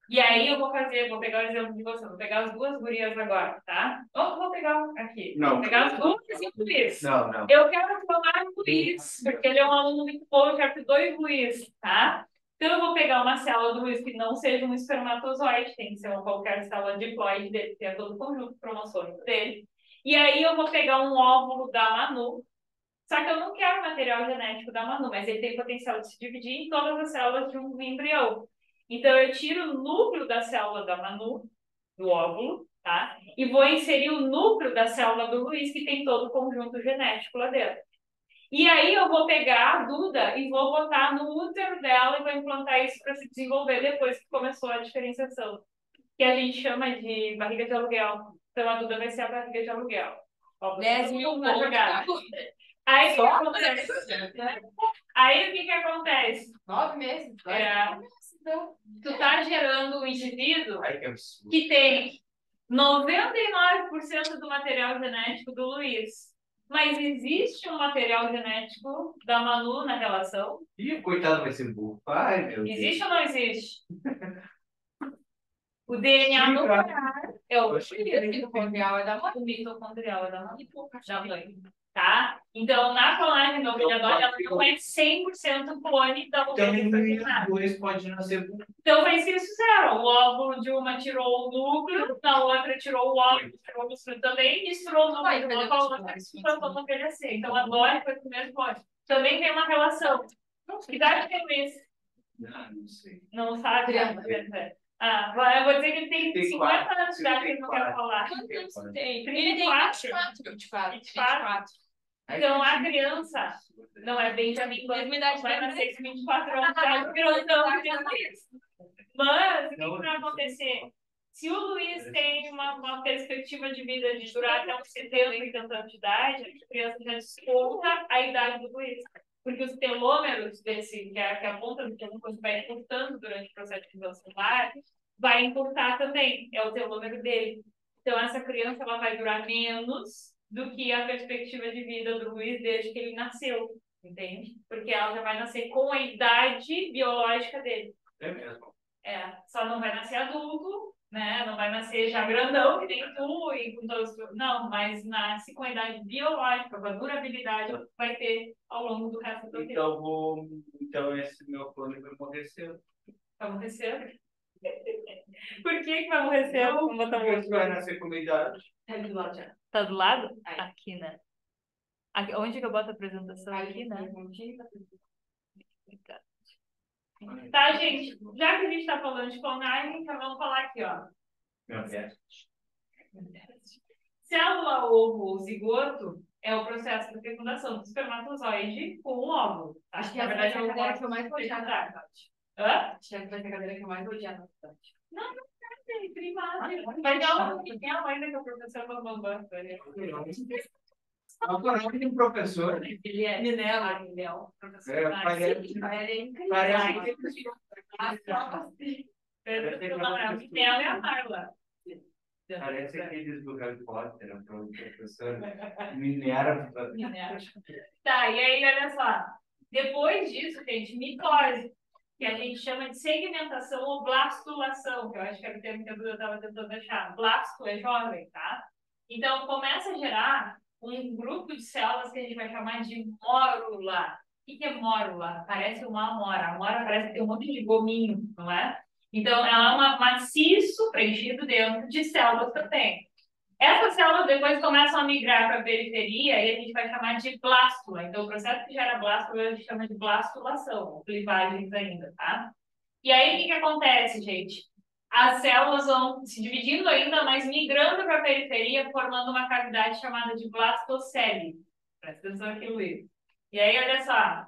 E aí eu vou pegar o exemplo de você, vou pegar as duas gurias agora, tá? Vou pegar aqui. Não. Vou pegar as duas e o Luiz. Não. Eu quero clonar o Luiz, porque ele é um aluno muito bom, eu quero ter 2 Luiz, tá? Então eu vou pegar uma célula do Luiz que não seja um espermatozoide, tem que ser uma qualquer célula diploide dele, que é todo o conjunto cromossômico dele. E aí eu vou pegar um óvulo da Manu, só que eu não quero o material genético da Manu, mas ele tem potencial de se dividir em todas as células de um embrião. Então, eu tiro o núcleo da célula da Manu, do óvulo, tá? E vou inserir o núcleo da célula do Luiz, que tem todo o conjunto genético lá dentro. E aí, eu vou pegar a Duda e vou botar no útero dela e vou implantar isso para se desenvolver depois que começou a diferenciação, que a gente chama de barriga de aluguel. Então, a Duda vai ser a barriga de aluguel. 10 mil na jogada. Aí, o que acontece? Aí, o que acontece? 9 meses. Então, tu tá gerando um indivíduo que tem 99% do material genético do Luiz. Mas existe um material genético da Manu na relação? Ih, coitado vai ser burro. Ai, meu Deus. Existe ou não existe? O DNA nuclear é o mitocondrial é da mãe. O mitocondrial é da mãe. Tá? Então, na clonagem da ovelha Dolly, ela não é 100% clone da ovelha Então, dois pode nascer burro. Então, foi isso que eles fizeram. O óvulo de uma tirou o núcleo, na outra tirou o óvulo, tirou o núcleo também, misturou o núcleo de uma com a outra e se plantou no envelhecer. Então, a Dolly foi o primeiro clone. Também tem uma relação. Que idade tem o Luiz? Não sei. Não sabe? Eu vou dizer que ele tem 50 anos de idade que ele não quer falar. Quantos anos tem? Ele tem 24. Então, a criança não é Benjamin Button, vai nascer com 24 anos, já virou tanto de isso. Mas, o que vai acontecer? Se o Luiz tem uma perspectiva de vida de durar até uns 70, 80 anos de idade, a criança já desconta a idade do Luiz. Porque os telômeros desse, que é a ponta do telômero vai encurtando durante o processo de mudança celular, vai encurtar também, é o telômero dele. Então, essa criança ela vai durar menos do que a perspectiva de vida do Luiz desde que ele nasceu, entende? Porque ela já vai nascer com a idade biológica dele. É mesmo. Só não vai nascer adulto, né? Não vai nascer já grandão, que nem tu, e com todos. Não, mas nasce com a idade biológica, com a durabilidade que vai ter ao longo do resto da vida. Então esse meu clone vai morrer cedo. Vai morrer cedo? Por que vai morrer cedo? Vamos botar Porque vai nascer com a idade. Tá do lado já. Tá do lado? Aí. Aqui, né? Aqui, onde que eu boto a apresentação? Aqui, né? Tá, gente. Já que a gente tá falando de clonagem, então vamos falar aqui, ó. Meu Deus. Célula, ovo ou zigoto é o processo de fecundação do espermatozoide com o óvulo. Acho que na verdade é a cadeira que eu mais odiava na faculdade. Hã? Acho que é a cadeira que eu mais odiava na faculdade. Não, tem primário. Mas não, tem a mãe que é o professor Bambam. Agora tem um professor. Ele é Minel, professor. Parece. Minel é a Marla. Parece aqueles do Harry Potter, o professor Minerva. Tá, e aí, olha só. Depois disso, gente, mitose, que a gente chama de segmentação ou blastulação, que eu acho que era o termo que a Duda estava tentando achar. Blasto é jovem, tá? Então, começa a gerar um grupo de células que a gente vai chamar de mórula. O que é mórula? Parece uma amora. A amora parece que tem um monte de gominho, não é? Então, ela é um maciço preenchido dentro de células também. Essas células depois começam a migrar para a periferia e a gente vai chamar de blástula. Então, o processo que gera blástula a gente chama de blastulação, ou clivagens ainda, tá? E aí, o que acontece, gente? As células vão se dividindo ainda, mas migrando para a periferia, formando uma cavidade chamada de blastocele. Presta atenção aqui, Luiz. E aí, olha só,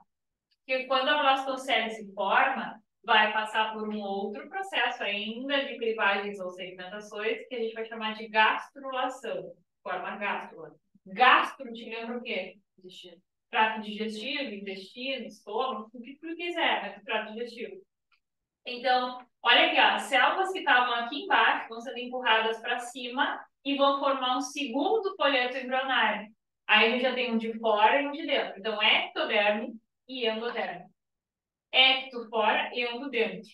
que quando a blastocele se forma, vai passar por um outro processo ainda de clivagens ou segmentações, que a gente vai chamar de gastrulação. Forma gástrula. Gastro te lembra o quê? Trato digestivo, intestino, estômago, o que tu quiser, mas trato digestivo. Então, olha aqui, ó, as células que estavam aqui embaixo vão sendo empurradas para cima e vão formar um segundo folheto embrionário. Aí a gente já tem um de fora e um de dentro. Então, ectoderme e endoderme. Ecto fora e endo dentro.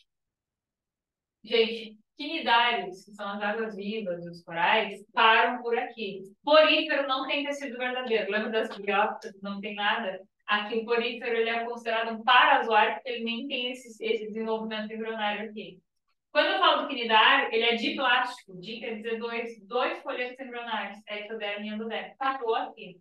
Gente, quinidários, que são as águas vivas dos corais, param por aqui. Porífero não tem tecido verdadeiro. Lembra das biópsias? Não tem nada. Aqui o porífero ele é considerado um parazoário porque ele nem tem esse desenvolvimento embrionário aqui. Quando eu falo do quinidário, ele é diplástico. Di quer dizer dois folhetos embrionários. Ectoderme e endoderme. Parou aqui.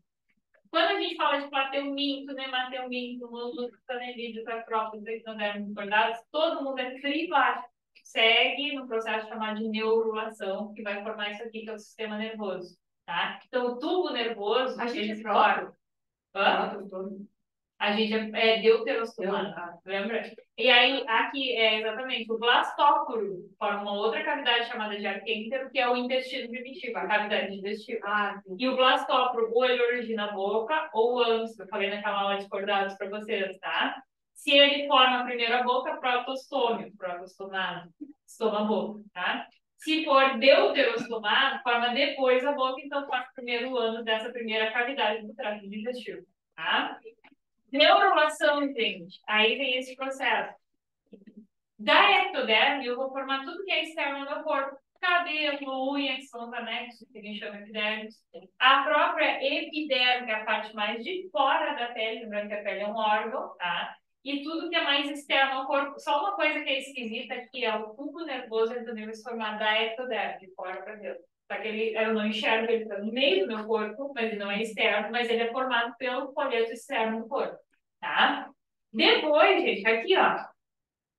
Quando a gente fala de plateuminto, nemateuminto, molusco, canelídeos, acrópolis, ectodermos bordados, todo mundo é triplástico. Segue no processo chamado de neurulação, que vai formar isso aqui, que é o sistema nervoso. Tá? Então, o tubo nervoso, ele se forma. A gente é deuterostomado, lembra? E aí, aqui é exatamente o blastóforo, forma uma outra cavidade chamada de arquêntero, que é o intestino primitivo, a cavidade digestiva. E o blastóforo, ou ele origina a boca, ou o ânus, que eu falei naquela aula de cordados para vocês, tá? Se ele forma primeiro a boca, protostômio, protostomado, estoma-boca, tá? Se for deuterostomado, forma depois a boca, então forma primeiro o ânus dessa primeira cavidade do trato digestivo, tá? Neurulação, gente. Aí vem esse processo. Da ectoderme, eu vou formar tudo que é externo do corpo. Cabelo, unha, que são os anexos, que a gente chama epidermis. A própria epiderme, que é a parte mais de fora da pele, lembrando que a pele é um órgão, tá? E tudo que é mais externo ao corpo. Só uma coisa que é esquisita, que é o tubo nervoso entendeu se formar da ectoderme, de fora para dentro. Só que eu não enxergo, ele está no meio do meu corpo, mas ele não é externo, mas ele é formado pelo folheto externo do corpo, tá? Depois, gente, aqui, ó,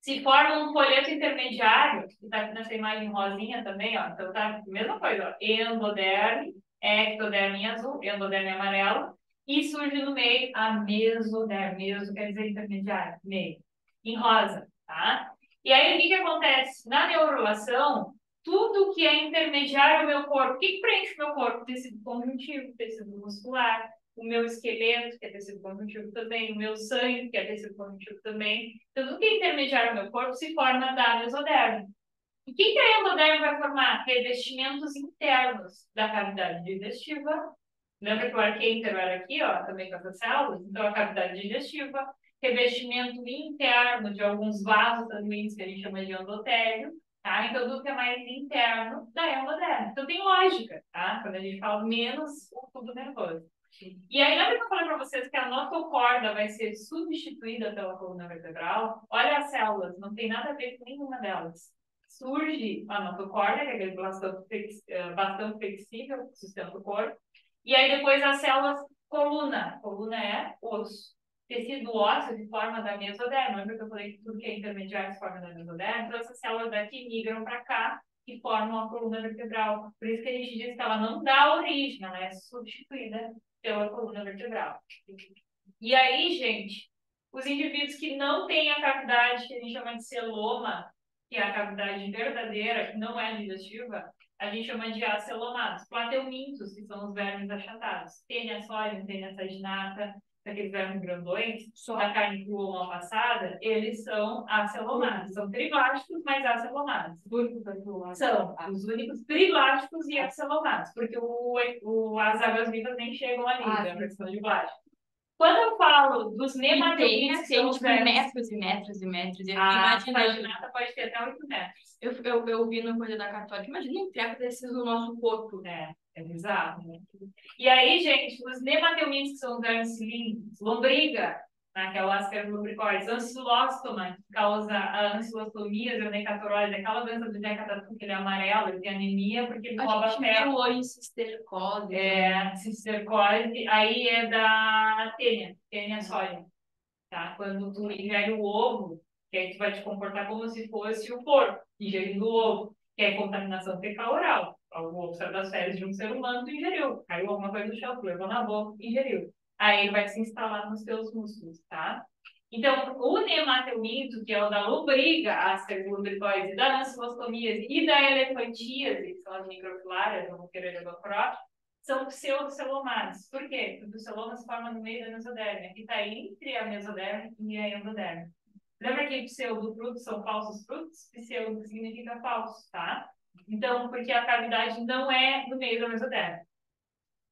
se forma um folheto intermediário, que está aqui nessa imagem rosinha também, ó, então tá a mesma coisa, ó, endoderme, ectoderme em azul, endoderme amarelo, e surge no meio a mesoderme, meso quer dizer intermediário, meio, em rosa, tá? E aí, o que acontece? Na neurulação, tudo que é intermediário ao meu corpo, o que preenche o meu corpo? Tecido conjuntivo, tecido muscular, o meu esqueleto, que é tecido conjuntivo também, o meu sangue, que é tecido conjuntivo também. Então, tudo que é intermediário ao meu corpo se forma da mesoderme. E o que a endoderme vai formar? Revestimentos internos da cavidade digestiva. Lembra que o arquêntero era aqui, ó, também com essas células? Então, a cavidade digestiva, revestimento interno de alguns vasos sanguíneos que a gente chama de endotélio, Tá? Então, tudo que é mais interno da endoderme. Então, tem lógica, tá? Quando a gente fala menos o tubo nervoso. E aí, lembra que eu falei para vocês que a notocorda vai ser substituída pela coluna vertebral? Olha as células, não tem nada a ver com nenhuma delas. Surge a notocorda, que é aquele bastão flexível que sustenta o corpo. E aí, depois, as células coluna. Coluna é osso. Tecido ósseo de forma da mesoderma. Lembra que eu falei que tudo que é intermediário se forma da mesoderma? Então, essas células daqui migram para cá e formam a coluna vertebral. Por isso que a gente diz que ela não dá origem, ela é substituída pela coluna vertebral. E aí, gente, os indivíduos que não têm a cavidade que a gente chama de celoma, que é a cavidade verdadeira, que não é digestiva, a gente chama de acelomados. Plateumintos, que são os vermes achatados. Tênia sólium, tênia saginata, aqueles vermes grandões, da carne crua ou mal passada, eles são acelomados. São triblásticos, mas acelomados. São os únicos triblásticos e acelomados, porque as águas vivas nem chegam ali, da questão de plástico. Quando eu falo dos nematomitos, tem tipo metros e metros e metros. Eu a saginata pode ter até 8 metros. Eu vi no Coisa da Católica, imagina um treco desses no nosso corpo. É bizarro, né? E aí, gente, os nematelmintos, que são os vermes cilíndricos, lombriga, né, que é o Ascaris lumbricoides, ancilóstoma, que causa a ancilostomia, a decatorose, aquela doença do decatatu, que ele é amarelo, ele tem anemia, porque ele rouba ferro. Oi, cistercose. Cistercose, aí é da tênia sólium, tá? Quando tu ingere o ovo, que aí tu vai te comportar como se fosse o porco, ingerindo o ovo, que é contaminação fecal oral. O ovo saiu das fezes de um ser humano, tu ingeriu. Caiu alguma coisa no chão, tu levou na boca, ingeriu. Aí ele vai se instalar nos teus músculos, tá? Então, o nematelminto, que é o da lombriga, Ascaris lumbricoides, da ancilostomíase e da elefantíase, que são as microfilárias, vamos querer levar são pseudocelomados. Por quê? Porque o celoma se forma no meio da mesoderme, que está entre a mesoderme e a endoderme. Lembra que pseudofrutos são falsos frutos? Pseudo significa falso, tá? Então, porque a cavidade não é no meio da mesoderme.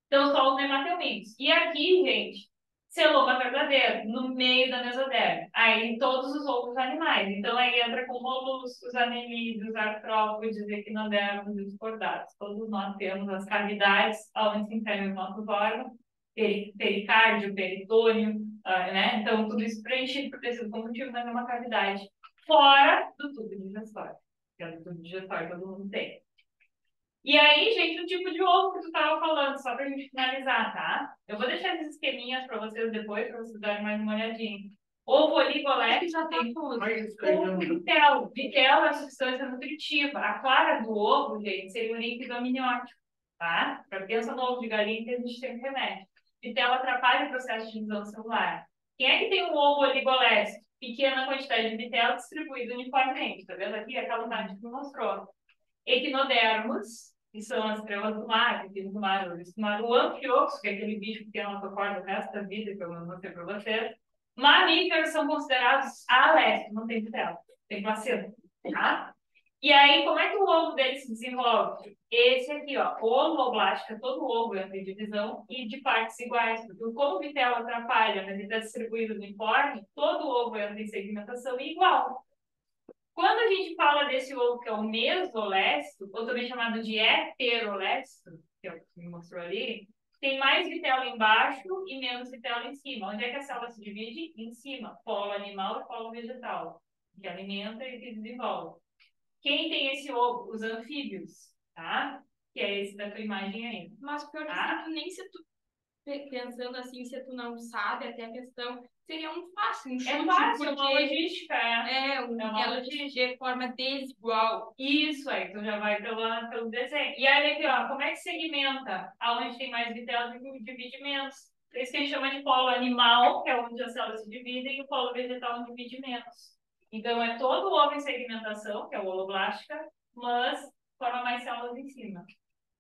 Então, só os nematelmintos. E aqui, gente, celoma verdadeiro, no meio da mesoderme. Aí, todos os outros animais. Então, aí entra com moluscos, anelídeos, artrópodes, equinodermos e discordados. Todos nós temos as cavidades onde se integram os nossos órgãos, pericárdio, peritônio, né? Então, tudo isso preenchido por tecido conjuntivo, mas é uma cavidade fora do tubo digestório. Que é do tubo digestório, todo mundo tem. E aí, gente, o tipo de ovo que tu estava falando, só para a gente finalizar, tá? Eu vou deixar esses esqueminhas para vocês depois, para vocês darem mais uma olhadinha. Ovo oligolético já tem tudo. Ovo vitelo. Vitelo é a substância nutritiva. A clara do ovo, gente, seria o líquido amniótico, tá? Para pensa no ovo de galinha que a gente tem remédio. Vitelo atrapalha o processo de divisão celular. Quem é que tem um ovo oligolético? Pequena quantidade de vitelo distribuído uniformemente. Tá vendo aqui? Aquela imagem que mostrou. Equinodermos, que são as estrelas do mar, que tem do mar, o anfioxo, que é aquele bicho que tem a nossa corda o resto da vida, que eu não mostrei para vocês. Mamíferos são considerados alésticos, não tem vitelo, tem placenta, tá? E aí, como é que o ovo dele se desenvolve? Esse aqui, ó, holoblástica, todo ovo é de divisão e de partes iguais, porque como o vitelo atrapalha, mas ele está distribuído uniforme, todo ovo entra em segmentação igual. Quando a gente fala desse ovo que é o mesolécito, ou também chamado de heterolécito, que é o que me mostrou ali, tem mais vitelo embaixo e menos vitelo em cima. Onde é que a célula se divide? Em cima, polo animal e polo vegetal, que alimenta e que desenvolve. Quem tem esse ovo? Os anfíbios, tá? Que é esse da tua imagem aí. Mas pior que nem se tu pensando assim, se tu não sabe até a questão, seria um fácil, um chute. É fácil, porque uma logística, uma logística de forma desigual. Isso aí, tu já vai pelo desenho. E aí, aqui, ó, como é que segmenta? Aonde tem mais vitelo, divide menos. Isso que a gente chama de polo animal, que é onde as células se dividem, e o polo vegetal, onde divide menos. Então, é todo o ovo em segmentação, que é o holoblástica, mas forma mais células em cima.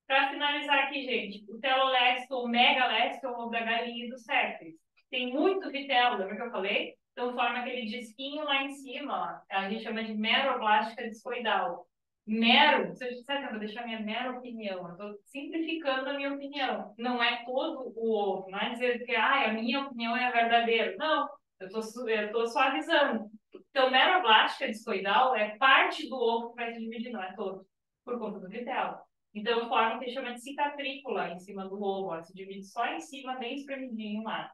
Para finalizar aqui, gente, o telolécito ou megalécito é o ovo da galinha e do sépteis. Tem muito vitelo, lembra que eu falei? Então forma aquele disquinho lá em cima, ó. A gente chama de meroblástica discoidal. Mero, eu vou deixar minha mera opinião, eu estou simplificando a minha opinião. Não é todo o ovo, não é dizer que a minha opinião é a verdadeira. Não, eu estou suavizando. Então, meroblástica discoidal é parte do ovo que vai se dividir, não é todo, por conta do vitelo. Então, forma o que a gente chama de cicatrícula em cima do ovo, ó, se divide só em cima, bem espremidinho lá.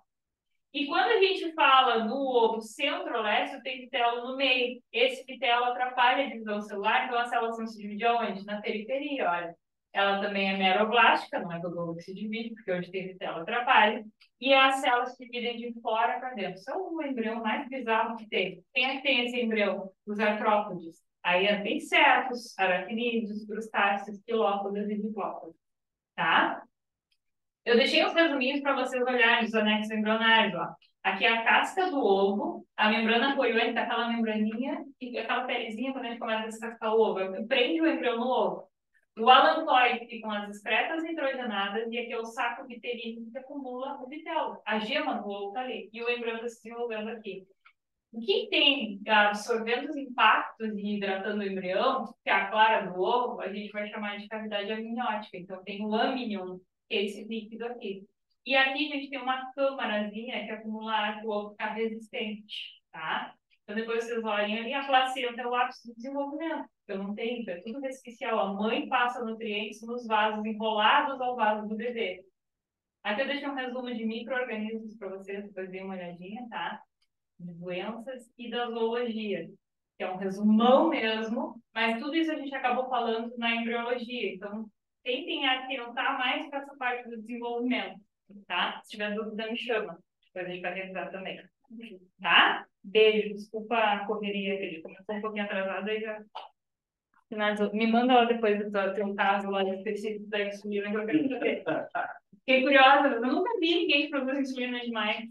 E quando a gente fala do ovo centro-leste, tem vitelo no meio. Esse vitelo atrapalha a divisão celular, então a célula se divide onde? Na periferia, olha. Ela também é meroblástica, não é todo ovo que se divide, porque onde tem vitelo atrapalha. E as células se dividem de fora para dentro. Isso é o embrião mais bizarro que tem. Quem é que tem esse embrião? Os artrópodes. Aí é insetos, aracnídeos, crustáceos, quilópodas e diplópodas. Tá? Eu deixei os resuminhos para vocês olharem os anexos embrionários. Ó. Aqui é a casca do ovo, a membrana coriônica, aquela membraninha, e aquela pelezinha quando a gente começa a descascar o ovo. Prende o embrião no ovo. O alantoide ficam as excretas nitrogenadas e aqui é o saco vitelino que acumula o vitelo. A gema do ovo está ali e o embrião está se desenvolvendo aqui. O que tem absorvendo os impactos e hidratando o embrião, que é a clara do ovo, a gente vai chamar de cavidade amniótica. Então, tem o amnion, que é esse líquido aqui. E aqui a gente tem uma câmarazinha que acumula ar para o ovo ficar resistente, tá? Então, depois vocês olhem ali, a placenta é o ápice do desenvolvimento. Eu não tenho, é tudo resquicial. A mãe passa nutrientes nos vasos enrolados ao vaso do bebê. Aqui eu deixei um resumo de micro-organismos para vocês, depois deem uma olhadinha, tá? De doenças e da zoologia, que é um resumão mesmo, mas tudo isso a gente acabou falando na embriologia. Então, tentem atentar mais para essa parte do desenvolvimento, tá? Se tiver dúvida, me chama. Depois a gente vai revisar também. Tá? Beijo, desculpa a correria, que começou um pouquinho atrasada e já finalizou. Me manda lá depois do teu caso lá específico da insulina que eu quero saber. Fiquei curiosa, eu nunca vi ninguém que produz insulina demais.